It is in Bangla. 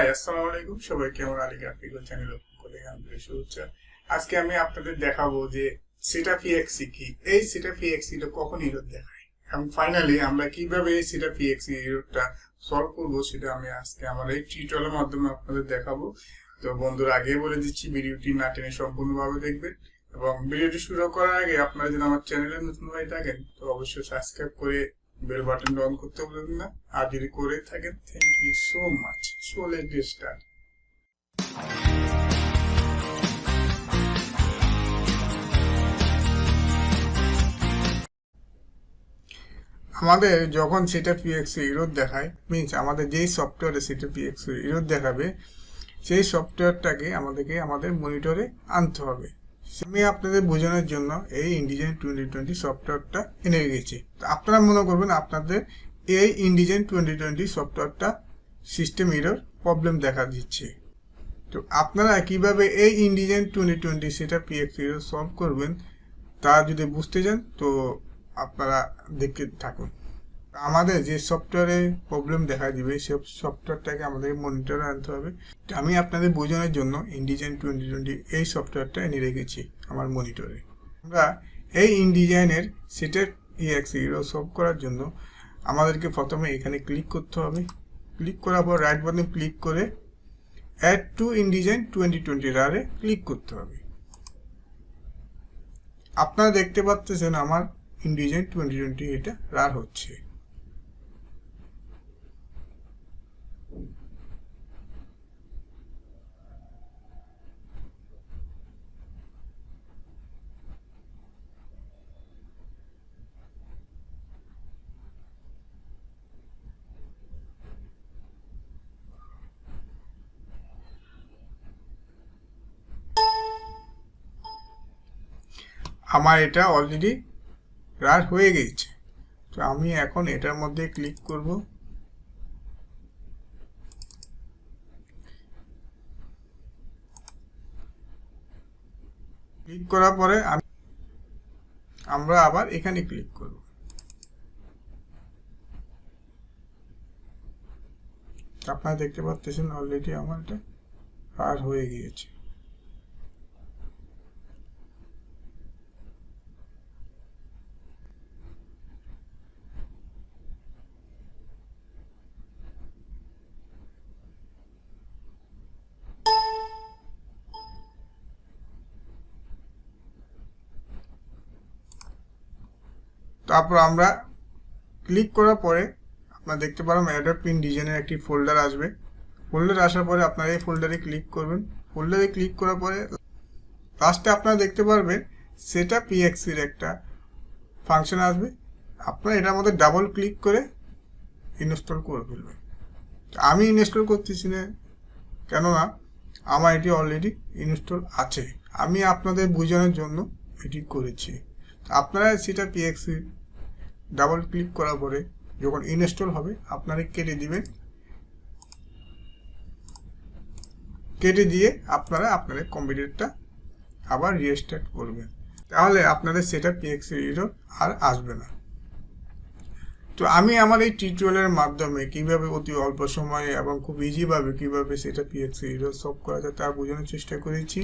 হাই আসসালামু আলাইকুম সবাইকে আমার আলিগ্রাফিকো চ্যানেলে করে আন্তরিক শুভেচ্ছা। আজকে আমি আপনাদের দেখাবো যে সেটআপ ইএক্সি কি, এই সেটআপ ইএক্সি টা কখন এরর দেখায় এবং ফাইনালি আমরা কিভাবে এই সেটআপ ইএক্সি এররটা সলভ করব সেটা আমি আজকে আমার এই টিউটোরিয়ালের মাধ্যমে আপনাদের দেখাবো। তো বন্ধুরা, আগে বলে দিচ্ছি ভিডিওটি না টেনে সম্পূর্ণভাবে দেখবেন এবং ভিডিওটি শুরু করার আগে আপনারা যদি আমার চ্যানেলে নতুন হয়ে থাকেন তো অবশ্যই সাবস্ক্রাইব করে বেল বাটনটা অন করতে ভুলবেন না, আর যদি করে থাকেন thank you so much. So let's get start. আমাদের যখন সেটা পিএক্স এরর দেখায়, মিনস আমাদের যেই সফটওয়্যারে সেটা পিএক্স এরর দেখাবে সেই সফটওয়্যারটাকে আমাদেরকে আমাদের মনিটরে আনতে হবে। আমি আপনাদের বোঝানোর জন্য এই ইন্ডিজেন 2020 সফটওয়্যারটা এনে গেছি। তো আপনারা মনে করবেন আপনাদের এই ইন্ডিজেন 2020 সফটওয়্যারটা সিস্টেম এরর প্রবলেম দেখা দিচ্ছে। তো আপনারা কিভাবে এই ইন্ডিজেন 2020 সেটা পিএক্স এরর সলভ করবেন তা যদি বুঝতে চান তো আপনারা দেখতে থাকুন। আমাদের যে সফটওয়্যারে প্রবলেম দেখা দিবে সেই সফটওয়্যারটাকে আমাদের মনিটরে আনতে হবে। আমি আপনাদের বোঝানোর জন্য ইন্ডিজেন 2020 এই সফটওয়্যারটা এনে রেখেছি আমার মনিটরে। আমরা এই ইন্ডিজেনের সেটের ইএক্স এরর সলভ করার জন্য আমাদেরকে প্রথমে এখানে ক্লিক করতে হবে। ক্লিক করার পর রাইট বাটনে ক্লিক করে অ্যাড টু ইন্ডিজেন 2020 রারে ক্লিক করতে হবে। আপনারা দেখতে পাচ্ছেন আমার ইন্ডিজেন 2020 এটা রার হচ্ছে। আমার এটা অলরেডি রান হয়ে গেছে। তো আমি এখন এটার মধ্যে ক্লিক করব। ক্লিক করার পরে আমরা আবার এখানে ক্লিক করব। আপনারা দেখতে পাচ্ছেন অলরেডি আমার এটা রান হয়ে গিয়েছে। তারপর আমরা ক্লিক করার পরে আপনারা দেখতে পারেন অ্যাডব পিন ডিজাইনের একটি ফোল্ডার আসবে। ফোল্ডার আসার পরে আপনারা এই ফোল্ডারে ক্লিক করবেন। ফোল্ডারে ক্লিক করার পরে লাস্টে আপনারা দেখতে পারবেন সেটআপ ইএক্সির একটা ফাংশন আসবে। আপনারা এটার মধ্যে ডাবল ক্লিক করে ইনস্টল করে ফেলবেন। আমি ইনস্টল করতেছি না, কেননা আমার এটি অলরেডি ইনস্টল আছে। আমি আপনাদের বোঝানোর জন্য এটি করেছি। আপনারা সেটা পিএক্সি ডাবল ক্লিক করার পরে যখন ইনস্টল হবে আপনারা কেটে দিবেন। কেটে দিয়ে আপনারা আপনাদের কম্পিউটারটা আবার রিস্টার্ট করবেন, তাহলে আপনাদের সেটা পিএক্সি এরর আর আসবে না। তো আমি আমার এই টিউটোরিয়ালের মাধ্যমে কিভাবে অতি অল্প সময়ে এবং খুব ইজিভাবে কিভাবে সেটা পিএক্সি এরর সলভ করা যায় তা বোঝানোর চেষ্টা করেছি।